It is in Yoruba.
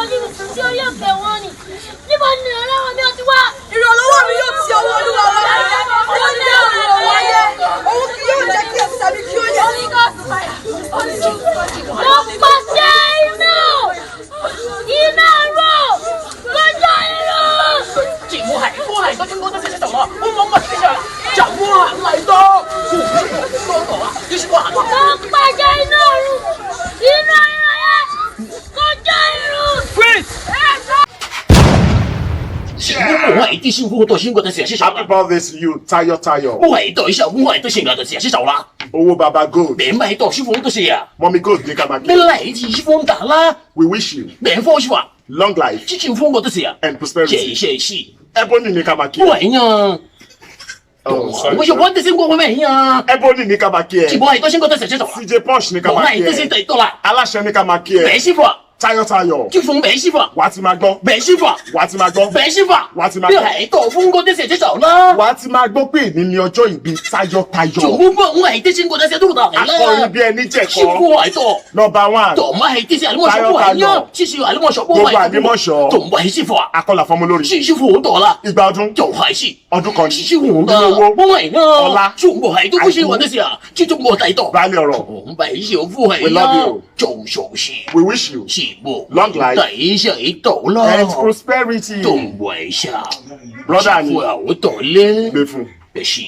你们自己要给我你，你把女儿让我没有去挖，你让老王没有交我，你忘了？我没有了，我也，我有在给啥子交呀？你告诉我呀，我发现了，你那路，我在路。姐夫係都經過得寫到啦，我冇乜嘅呀，就我行嚟到，多個啊，要是我行啊。我发现了，你那路，我在路。我係啲師傅對先覺得成日手 Happy birthday to you, Tayo. 我係對手，我係對成日就成日手啦。 Oh, Baba good. 你咪對師傅都是啊， Mommy good, you come 你 again. 嚟自師傅打啦， We wish you 你科師傅， long life 之前傅我都是啊， and 謝 prosperity. 謝師， Ebony, you come again. 喂啊， Oh, 我要揾啲先過去咩啊？ Ebony, you come 全 again. 部係對先覺得成日手啦， CJ Punch, you 我 come 係都先 again. 第多啦， Alasha, you come 咩 again. 師傅啊？ Tayo. 叫鳳咩師傅啊？ Wati Magbo. 咩師傅啊？ Wati Magbo. 咩師傅啊？Wati 呢 Magbo. 係杜峰嗰啲成日手啦。 Wati Magbo pé ní ní ọjọ́ ìbí Tayo. 做乜乜我係啲先覺得成日都得嚟Akọrin 啦。 bí ẹni 師 jẹ̀kọ́. 傅係多。 Number one. 同埋係啲先係我手部係啊，至少係我手部係。 Gbogbo àdìmọ́ṣọ́. 同埋係師傅啊， Akọ́là fọmọ lórí. 師傅好多啦， Igba ọdún. 就係師。 Ọdún kan ní. 師傅的， Nínú owó. 我係啊， Ọlá. 全部係都不是我的事啊，最終我睇到。 Baálé ọ̀rọ̀. 同埋師傅 We 係 love 啊 you.，做熟事， We wish you 師傅 long life 第一到啦， and prosperity. 同埋下， Brother 師傅 ni 好多咧， gbé fún. 嘅事。